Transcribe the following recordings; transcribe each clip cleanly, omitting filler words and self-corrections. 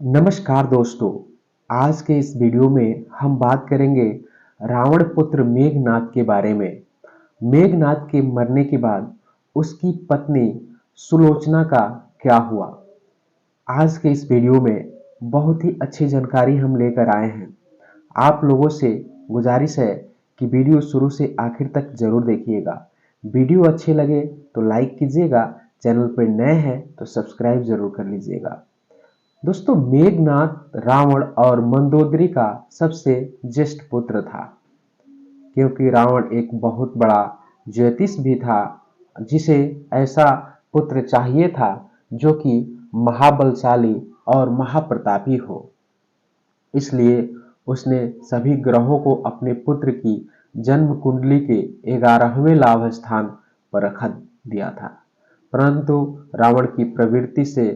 नमस्कार दोस्तों। आज के इस वीडियो में हम बात करेंगे रावण पुत्र मेघनाद के बारे में। मेघनाद के मरने के बाद उसकी पत्नी सुलोचना का क्या हुआ। आज के इस वीडियो में बहुत ही अच्छी जानकारी हम लेकर आए हैं। आप लोगों से गुजारिश है कि वीडियो शुरू से आखिर तक जरूर देखिएगा। वीडियो अच्छे लगे तो लाइक कीजिएगा, चैनल पर नए हैं तो सब्सक्राइब जरूर कर लीजिएगा। दोस्तों, मेघनाद रावण और मंदोदरी का सबसे ज्येष्ठ पुत्र था, क्योंकि रावण एक बहुत बड़ा ज्योतिष भी था जिसे ऐसा पुत्र चाहिए था जो कि महाबलशाली और महाप्रतापी हो। इसलिए उसने सभी ग्रहों को अपने पुत्र की जन्म कुंडली के 11वें लाभ स्थान पर रख दिया था, परंतु रावण की प्रवृत्ति से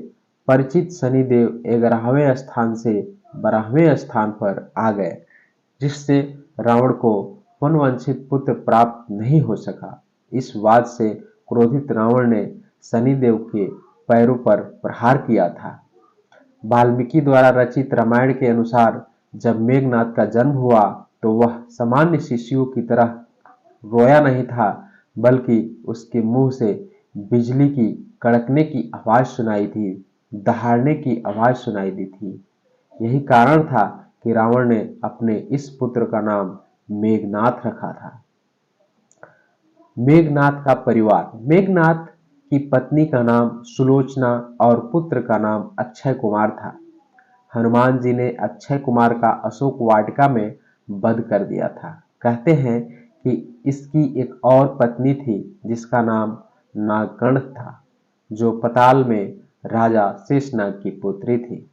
परिचित शनिदेव 11वें स्थान से 12वें स्थान पर आ गए, जिससे रावण को वनवांछित पुत्र प्राप्त नहीं हो सका। इस बात से क्रोधित रावण ने शनिदेव के पैरों पर प्रहार किया था। वाल्मीकि द्वारा रचित रामायण के अनुसार जब मेघनाद का जन्म हुआ तो वह सामान्य शिशुओं की तरह रोया नहीं था, बल्कि उसके मुंह से बिजली की कड़कने की आवाज सुनाई थी, दहाड़ने की आवाज सुनाई दी थी। यही कारण था कि रावण ने अपने इस पुत्र का नाम मेघनाद रखा था। मेघनाद का परिवार। मेघनाद की पत्नी का नाम सुलोचना और पुत्र का नाम अक्षय कुमार था। हनुमान जी ने अक्षय कुमार का अशोक वाटिका में वध कर दिया था। कहते हैं कि इसकी एक और पत्नी थी जिसका नाम नागकर्ण था, जो पताल में राजा शेषनाग की पुत्री थी।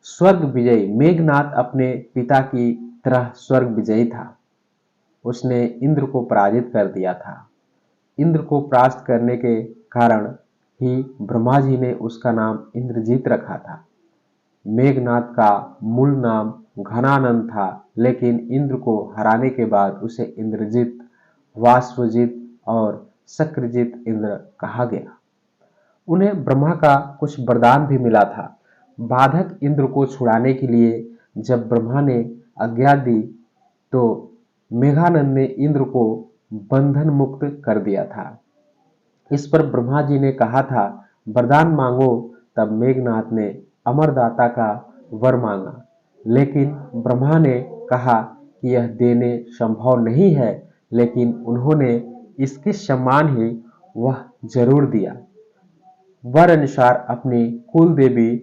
स्वर्ग विजयी। मेघनाद अपने पिता की तरह स्वर्ग विजयी था। उसने इंद्र को पराजित कर दिया था। इंद्र को परास्त करने के कारण ही ब्रह्मा जी ने उसका नाम इंद्रजीत रखा था। मेघनाद का मूल नाम घनानंद था, लेकिन इंद्र को हराने के बाद उसे इंद्रजीत, वाष्पजीत और शक्रजीत इंद्र कहा गया। उन्हें ब्रह्मा का कुछ वरदान भी मिला था। बाधक इंद्र को छुड़ाने के लिए जब ब्रह्मा ने आज्ञा दी तो मेघानंद ने इंद्र को बंधन मुक्त कर दिया था। इस पर ब्रह्मा जी ने कहा था, वरदान मांगो। तब मेघनाद ने अमरदाता का वर मांगा, लेकिन ब्रह्मा ने कहा कि यह देने संभव नहीं है, लेकिन उन्होंने इसके सम्मान ही वह जरूर दिया। वर अनुसार अपनी कुल देवी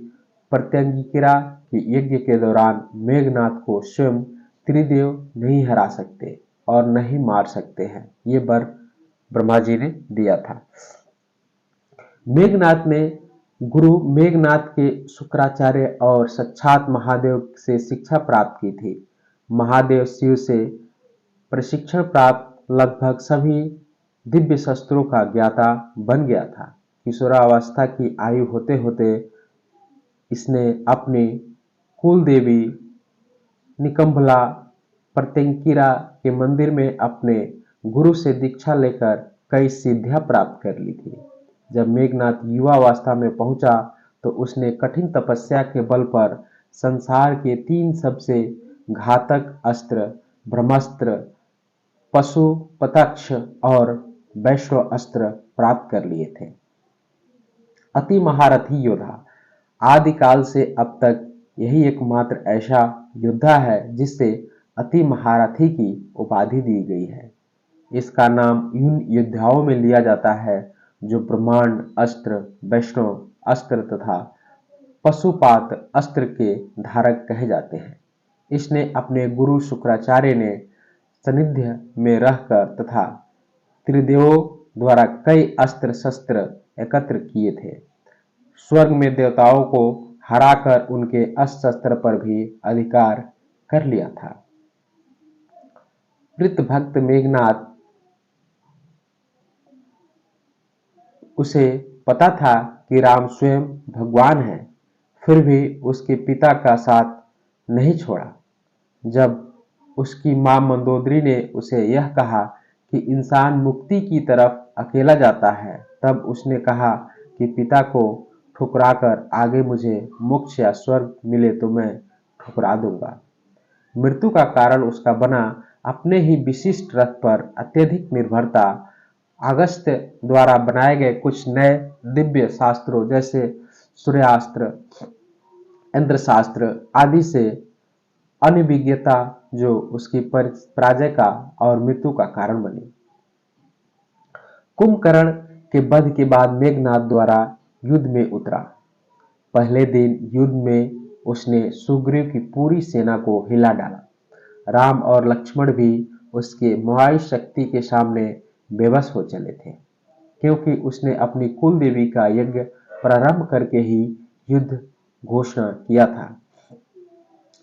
प्रत्यंगिरा के यज्ञ के दौरान मेघनाद को स्वयं त्रिदेव नहीं हरा सकते और नहीं मार सकते हैं। ये वर ब्रह्मा जी ने दिया था। मेघनाद ने गुरु मेघनाद के शुक्राचार्य और साक्षात महादेव से शिक्षा प्राप्त की थी। महादेव शिव से प्रशिक्षण प्राप्त लगभग सभी दिव्य शस्त्रों का ज्ञाता बन गया था। किशोरावस्था की आयु होते होते इसने अपनी कुल देवी निकंभला प्रत्यंकिरा के मंदिर में अपने गुरु से दीक्षा लेकर कई सिद्धियां प्राप्त कर ली थी। जब मेघनाद युवावस्था में पहुंचा तो उसने कठिन तपस्या के बल पर संसार के 3 सबसे घातक अस्त्र ब्रह्मास्त्र, पशुपताक्ष और वैश्व अस्त्र प्राप्त कर लिए थे। अति महारथी योद्धा। आदिकाल से अब तक यही एकमात्र ऐसा योद्धा है जिससे अति महारथी की उपाधि दी गई है। इसका नाम उन योद्धाओं में लिया जाता है जो ब्रह्मांड अस्त्र, वैष्णव अस्त्र तथा पशुपात अस्त्र के धारक कहे जाते हैं। इसने अपने गुरु शुक्राचार्य ने सानिध्य में रहकर तथा त्रिदेवों द्वारा कई अस्त्र शस्त्र एकत्र किए थे। स्वर्ग में देवताओं को हराकर उनके अस्त्र शस्त्र पर भी अधिकार कर लिया था। वृत्त भक्त मेघनाद, उसे पता था कि राम स्वयं भगवान है, फिर भी उसके पिता का साथ नहीं छोड़ा। जब उसकी मां मंदोदरी ने उसे यह कहा कि इंसान मुक्ति की तरफ अकेला जाता है, तब उसने कहा कि पिता को ठुकराकर आगे मुझे मोक्ष या स्वर्ग मिले तो मैं ठुकरा दूंगा। मृत्यु का कारण उसका बना अपने ही विशिष्ट रथ पर अत्यधिक निर्भरता, अगस्त्य द्वारा बनाए गए कुछ नए दिव्य शास्त्रों जैसे सूर्यास्त्र, इंद्र शास्त्र आदि से अनभिज्ञता जो उसकी पराजय का और मृत्यु का कारण बनी। कुंभकर्ण के वध के बाद मेघनाद द्वारा युद्ध में उतरा। पहले दिन युद्ध में उसने सुग्रीव की पूरी सेना को हिला डाला। राम और लक्ष्मण भी उसके मोहाई शक्ति के सामने बेबस हो चले थे, क्योंकि उसने अपनी कुल देवी का यज्ञ प्रारंभ करके ही युद्ध घोषणा किया था,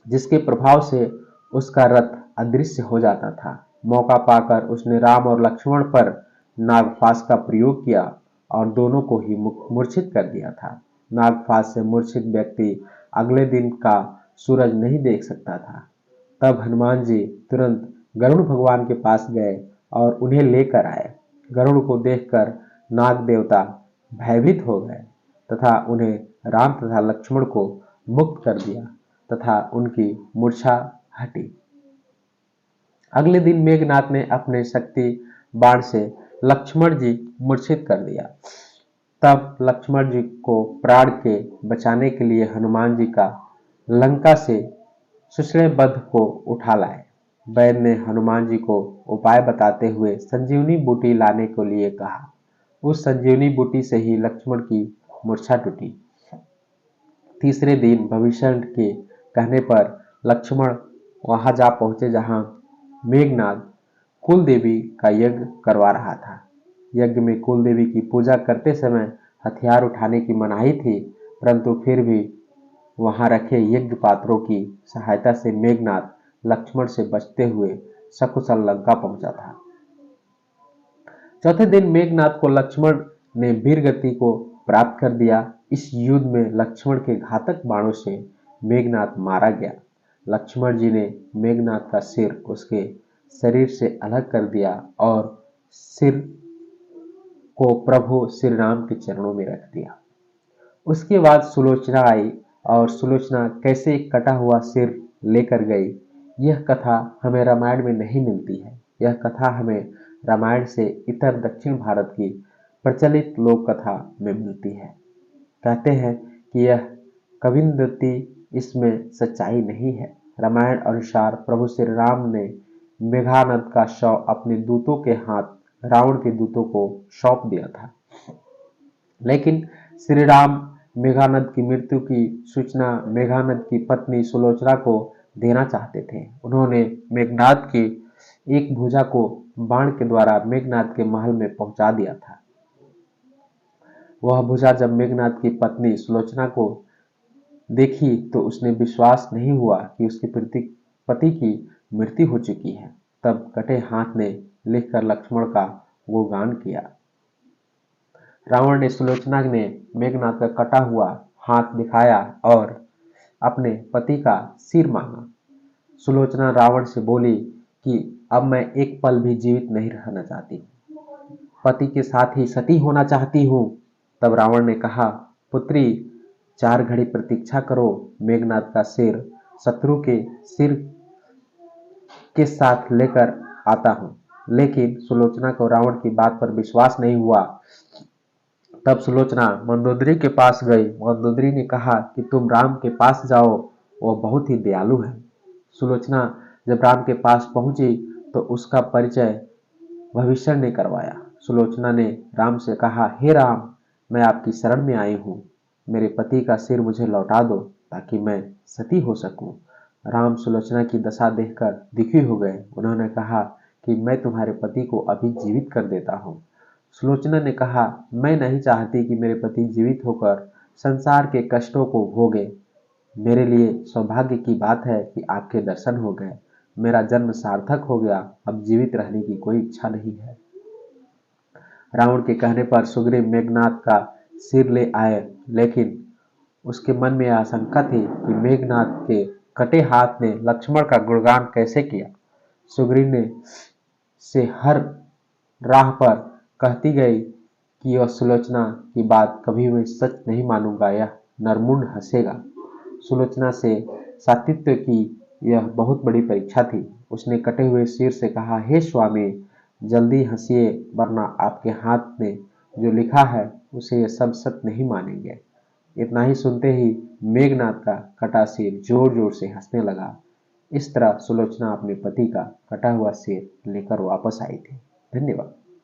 जिसके प्रभाव से उसका रथ अदृश्य हो जाता था। मौका पाकर उसने राम और लक्ष्मण पर नागफास का प्रयोग किया और दोनों को ही मूर्छित कर दिया था। नागफास से मूर्छित व्यक्ति अगले दिन का सूरज नहीं देख सकता था। तब हनुमान जी तुरंत गरुड़ भगवान के पास गए और उन्हें लेकर आए। गरुड़ को देखकर नाग देवता भयभीत हो गए तथा उन्हें राम तथा लक्ष्मण को मुक्त कर दिया तथा उनकी मूर्छा हटी। अगले दिन मेघनाथ ने अपने शक्ति बाण से लक्ष्मण जी मूर्छित कर दिया। तब लक्ष्मण जी को प्राण के बचाने के लिए हनुमान जी का लंका से सुषेणबद्ध को उठा लाए। वैद्य ने हनुमान जी को उपाय बताते हुए संजीवनी बूटी लाने को लिए कहा। उस संजीवनी बूटी से ही लक्ष्मण की मूर्छा टूटी। तीसरे दिन भविष्यवाणी के कहने पर लक्ष्मण वहां जा पहुंचे जहां मेघनाद कुल देवी का यज्ञ करवा रहा था। यज्ञ में कुल देवी की पूजा करते समय हथियार उठाने की मनाही थी, परंतु फिर भी वहां रखे यज्ञ पात्रों की सहायता से मेघनाद लक्ष्मण से बचते हुए सकुशल लंका पहुंचा था। चौथे दिन मेघनाद को लक्ष्मण ने वीर गति को प्राप्त कर दिया। इस युद्ध में लक्ष्मण के घातक बाणों से मेघनाद मारा गया। लक्ष्मण जी ने मेघनाद का सिर उसके शरीर से अलग कर दिया और सिर को प्रभु श्री राम के चरणों में रख दिया। उसके बाद सुलोचना आई और सुलोचना कैसे कटा हुआ सिर लेकर गई, यह कथा हमें रामायण में नहीं मिलती है। यह कथा हमें रामायण से इतर दक्षिण भारत की प्रचलित लोक कथा में मिलती है। कहते हैं कि यह किंवदंती, इसमें सच्चाई नहीं है। रामायण अनुसार प्रभु श्री राम ने मेघनाद का शव अपने दूतों के हाथ रावण के दूतों को सौंप दिया था, लेकिन श्री राम मेघनाद की मृत्यु की सूचना मेघनाद की पत्नी सुलोचना को देना चाहते थे। उन्होंने मेघनाद की एक भुजा को बाण के द्वारा मेघनाद के महल में पहुंचा दिया था। वह भुजा जब मेघनाद की पत्नी सुलोचना को देखी तो उसने विश्वास नहीं हुआ कि उसके पति की मृत्यु हो चुकी है। तब कटे हाथ ने लिखकर लक्ष्मण का गुणगान किया। रावण ने सुलोचना ने मेघनाद का कटा हुआ हाथ दिखाया और अपने पति का सिर मांगा। सुलोचना रावण से बोली कि अब मैं एक पल भी जीवित नहीं रहना चाहती, पति के साथ ही सती होना चाहती हूँ। तब रावण ने कहा, पुत्री 4 घड़ी प्रतीक्षा करो, मेघनाद का सिर शत्रु के सिर के साथ लेकर आता हूँ। लेकिन सुलोचना को रावण की बात पर विश्वास नहीं हुआ। तब सुलोचना मंदोदरी के पास गई। मंदोदरी ने कहा कि तुम राम के पास जाओ, वह बहुत ही दयालु है। सुलोचना जब राम के पास पहुंची तो उसका परिचय भविष्यवाणी ने करवाया। सुलोचना ने राम से कहा, हे राम, मैं आपकी शरण में आई हूँ, मेरे पति का सिर मुझे लौटा दो ताकि मैं सती हो सकूं। राम सुलोचना की दशा देखकर दुखी हो गए। उन्होंने कहा कि मैं तुम्हारे पति को अभी जीवित कर देता हूँ। सुलोचना ने कहा, मैं नहीं चाहती कि मेरे पति जीवित होकर संसार के कष्टों को भोगे। मेरे लिए सौभाग्य की बात है कि आपके दर्शन हो गए, मेरा जन्म सार्थक हो गया, अब जीवित रहने की कोई इच्छा नहीं है। रावण के कहने पर सुग्रीव मेघनाद का सिर ले आए, लेकिन उसके मन में आशंका थी कि मेघनाद के कटे हाथ ने लक्ष्मण का गुणगान कैसे किया। सुग्रीव ने से हर राह पर कहती गई कि वह सुलोचना की बात कभी मैं सच नहीं मानूंगा। यह नरमुंड हंसेगा। सुलोचना से सातित्य की यह बहुत बड़ी परीक्षा थी। उसने कटे हुए सिर से कहा, हे स्वामी, जल्दी हंसिए, वरना आपके हाथ में जो लिखा है उसे ये सब सच नहीं मानेंगे। इतना ही सुनते ही मेघनाथ का कटा सिर जोर जोर से हंसने लगा। इस तरह सुलोचना अपने पति का कटा हुआ सिर लेकर वापस आई थी। धन्यवाद।